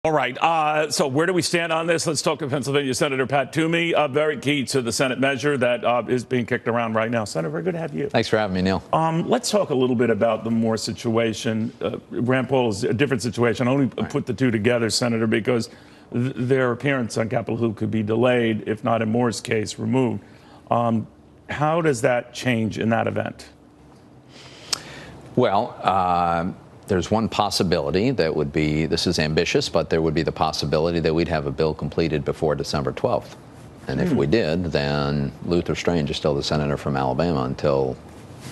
All right. So where do we stand on this? Let's talk to Pennsylvania Senator Pat Toomey. Very key to the Senate measure that is being kicked around right now. Senator, very good to have you. Thanks for having me, Neil. Let's talk a little bit about the Moore situation. Rand Paul is a different situation. I only put the two together, Senator, because their appearance on Capitol Hill could be delayed, if not in Moore's case, removed. How does that change in that event? Well, there's one possibility that would be, this is ambitious, but there would be the possibility that we'd have a bill completed before December 12th. And if we did, then Luther Strange is still the senator from Alabama until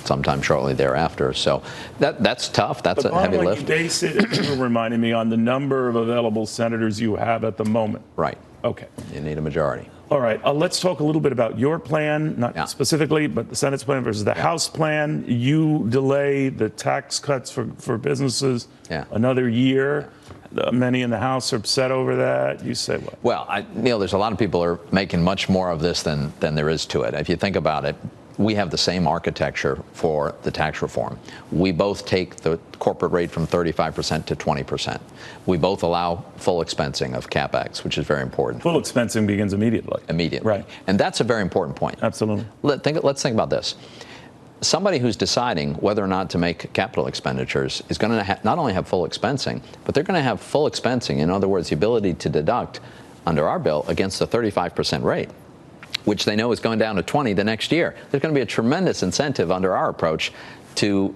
sometime shortly thereafter. So that's tough. That's a heavy lift. You base it, you reminded me, on the number of available senators you have at the moment. Right. Okay. You need a majority. All right. Let's talk a little bit about your plan, not specifically, but the Senate's plan versus the House plan. You delay the tax cuts for businesses another year. Many in the House are upset over that. You say what? Well, Neil, there's a lot of people are making much more of this than there is to it. If you think about it, we have the same architecture for the tax reform. We both take the corporate rate from 35% to 20%. We both allow full expensing of CapEx, which is very important. Full expensing begins immediately. Immediately. Right. And that's a very important point. Absolutely. Let's think about this. Somebody who's deciding whether or not to make capital expenditures is going to not only have full expensing, but they're going to have full expensing. In other words, the ability to deduct under our bill against the 35% rate, which they know is going down to 20 the next year. There's going to be a tremendous incentive under our approach to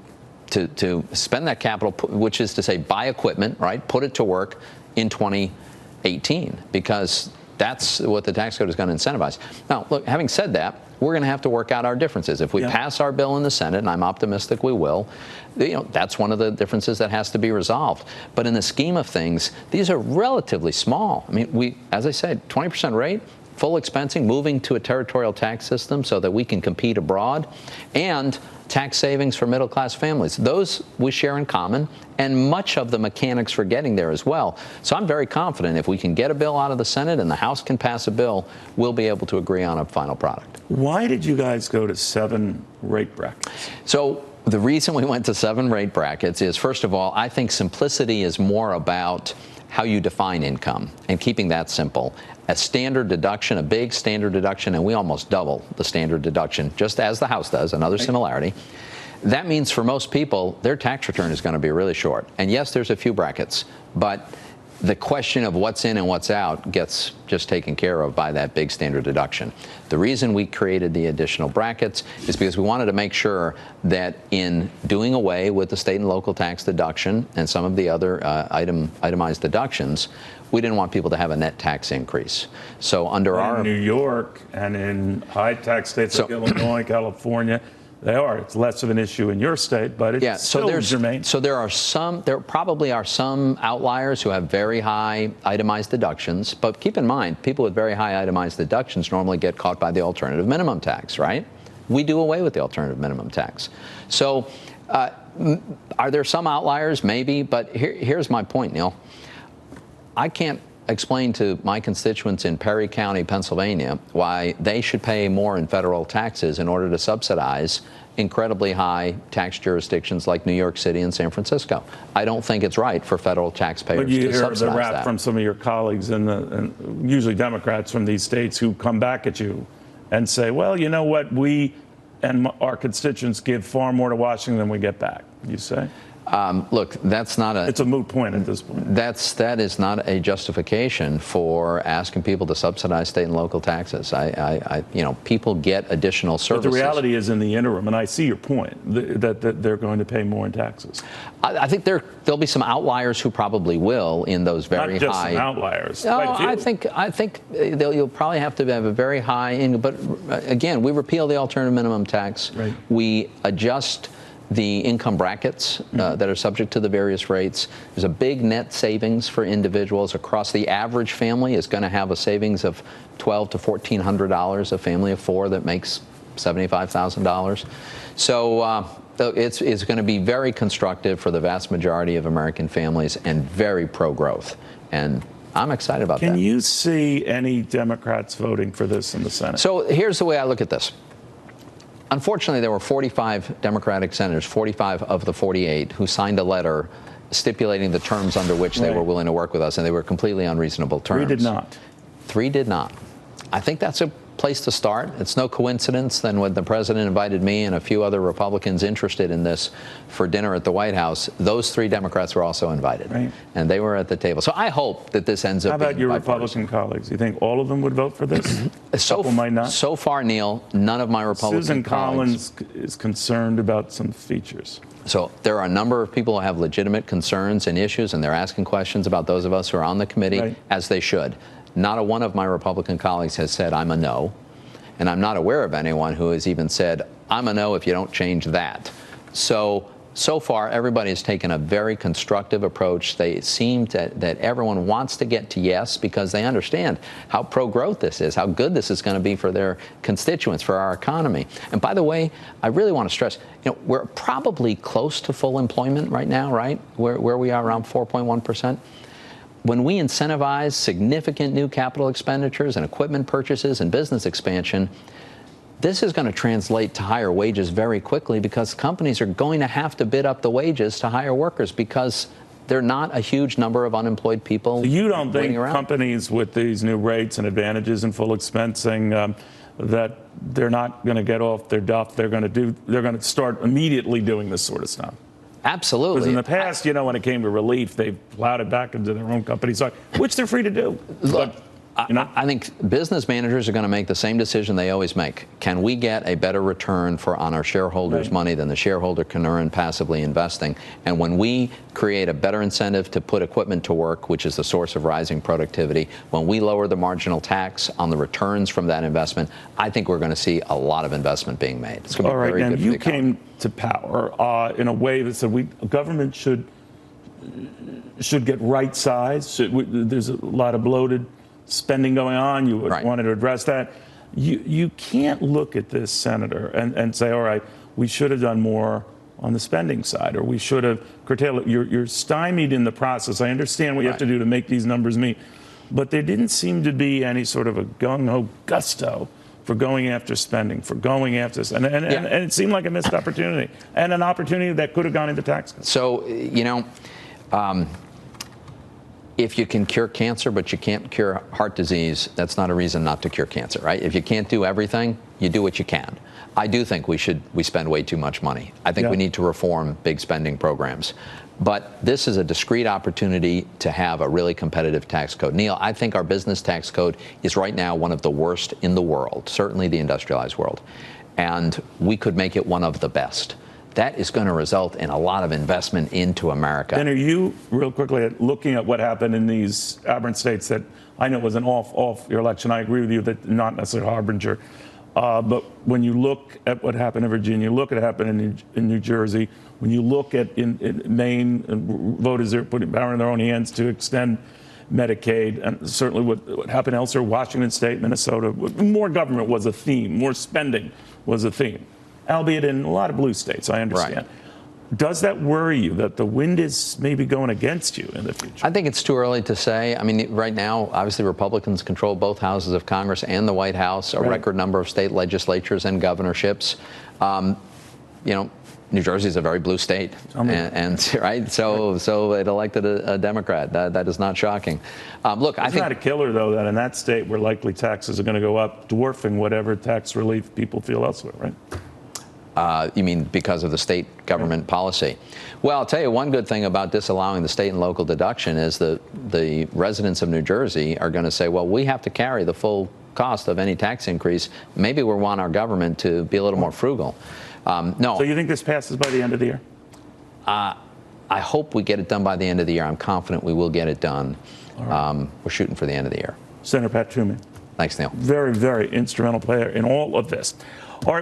spend that capital, which is to say buy equipment, right, put it to work in 2018, because that's what the tax code is going to incentivize. Now, look, having said that, we're going to have to work out our differences. If we pass our bill in the Senate, and I'm optimistic we will, that's one of the differences that has to be resolved. But in the scheme of things, these are relatively small. I mean, as I said, 20% rate, full expensing, moving to a territorial tax system so that we can compete abroad, and tax savings for middle-class families. Those we share in common, and much of the mechanics for getting there as well. So I'm very confident if we can get a bill out of the Senate and the House can pass a bill, we'll be able to agree on a final product. Why did you guys go to 7 rate brackets? So the reason we went to 7 rate brackets is, first of all, I think simplicity is more about how you define income and keeping that simple. A standard deduction, a big standard deduction, and we almost double the standard deduction, just as the House does, another similarity. That means for most people, their tax return is going to be really short. And yes, there's a few brackets, but the question of what's in and what's out gets just taken care of by that big standard deduction. The reason we created the additional brackets is because we wanted to make sure that in doing away with the state and local tax deduction and some of the other itemized deductions, we didn't want people to have a net tax increase. So under in New York and in high tax states like Illinois, California, it's less of an issue in your state, but it's still germane. So there probably are some outliers who have very high itemized deductions, but keep in mind, people with very high itemized deductions normally get caught by the alternative minimum tax, right? We do away with the alternative minimum tax. So are there some outliers? Maybe, but here's my point, Neil. I can't explain to my constituents in Perry County, Pennsylvania, why they should pay more in federal taxes in order to subsidize incredibly high tax jurisdictions like New York City and San Francisco. I don't think it's right for federal taxpayers to subsidize that. But you hear the rap from some of your colleagues, and usually Democrats from these states, who come back at you and say, well, you know what, we and our constituents give far more to Washington than we get back, you say? Look, that's not it's a moot point at this point. That is not a justification for asking people to subsidize state and local taxes. People get additional services. But the reality is, in the interim, and I see your point, that they're going to pay more in taxes. I think there'll be some outliers who probably will in those very high. Not just some outliers. No, I think you'll probably have to have a very high. But again, we repeal the alternative minimum tax. Right. We adjust the income brackets that are subject to the various rates. There's a big net savings for individuals across. The average family is going to have a savings of $1,200 to $1,400. A family of 4 that makes $75,000. So it's going to be very constructive for the vast majority of American families and very pro-growth. And I'm excited about that. Can you see any Democrats voting for this in the Senate? So here's the way I look at this. Unfortunately, there were 45 Democratic senators, 45 of the 48, who signed a letter stipulating the terms under which they were willing to work with us, and they were completely unreasonable terms. 3 did not. 3 did not. I think that's a place to start. It's no coincidence then when the president invited me and a few other Republicans interested in this for dinner at the White House, those 3 Democrats were also invited. Right. And they were at the table. So I hope that this ends up being How about your bipartisan. Republican colleagues? You think all of them would vote for this? Might not. So far, Neil, none of my Republican Susan colleagues. Collins is concerned about some features. So there are a number of people who have legitimate concerns and issues, and they're asking questions about those of us who are on the committee, as they should. Not a one of my Republican colleagues has said, I'm a no. And I'm not aware of anyone who has even said, I'm a no if you don't change that. So far, everybody has taken a very constructive approach. They seem that everyone wants to get to yes because they understand how pro-growth this is, how good this is going to be for their constituents, for our economy. And by the way, I really want to stress, we're probably close to full employment right now, right? Where we are, around 4.1%. When we incentivize significant new capital expenditures and equipment purchases and business expansion, this is going to translate to higher wages very quickly because companies are going to have to bid up the wages to hire workers because there are not a huge number of unemployed people. So you don't think around. Companies with these new rates and advantages and full expensing that they're not going to get off their duff? They're going to start immediately doing this sort of stuff. Absolutely. Because in the past, when it came to relief, they plowed it back into their own companies, which they're free to do. Look, I think business managers are going to make the same decision they always make. Can we get a better return on our shareholders' money than the shareholder can earn passively investing? And when we create a better incentive to put equipment to work, which is the source of rising productivity, when we lower the marginal tax on the returns from that investment, I think we're going to see a lot of investment being made. It's going to be very good for the economy. You came to power in a way that said government should get right size. There's a lot of bloated spending going on. You wanted to address that. You can't look at this, Senator, and say, all right, we should have done more on the spending side, or we should have curtailed it. You're stymied in the process. I understand what you have to do to make these numbers meet, but there didn't seem to be any sort of a gung-ho gusto for going after spending, for going after this. And it seemed like a missed opportunity, and an opportunity that could have gone into tax cuts. So, if you can cure cancer, but you can't cure heart disease, that's not a reason not to cure cancer, right? If you can't do everything, you do what you can. I do think we spend way too much money. I think we need to reform big spending programs. But this is a discrete opportunity to have a really competitive tax code. Neil, I think our business tax code is right now one of the worst in the world, certainly the industrialized world. And we could make it one of the best. That is going to result in a lot of investment into America. And are you, real quickly, looking at what happened in these aberrant states that I know was an off your election? I agree with you that not necessarily a harbinger. But when you look at what happened in Virginia, look at what happened in New Jersey, when you look at in Maine, voters are putting power in their own hands to extend Medicaid, and certainly what happened elsewhere, Washington State, Minnesota, more government was a theme, more spending was a theme, albeit in a lot of blue states, I understand. Right. Does that worry you that the wind is maybe going against you in the future? I think it's too early to say. I mean, right now, obviously, Republicans control both houses of Congress and the White House, a record number of state legislatures and governorships. New Jersey is a very blue state, and right, so it elected a Democrat. That is not shocking. Look, I think it's not a killer though that in that state where likely taxes are going to go up, dwarfing whatever tax relief people feel elsewhere, right? You mean because of the state government policy? Well, I'll tell you one good thing about disallowing the state and local deduction is that the residents of New Jersey are going to say, well, we have to carry the full cost of any tax increase. Maybe we want our government to be a little more frugal. No. So you think this passes by the end of the year? I hope we get it done by the end of the year. I'm confident we will get it done. Right. We're shooting for the end of the year. Senator Pat Toomey. Thanks, Neil. Very, very instrumental player in all of this. All right.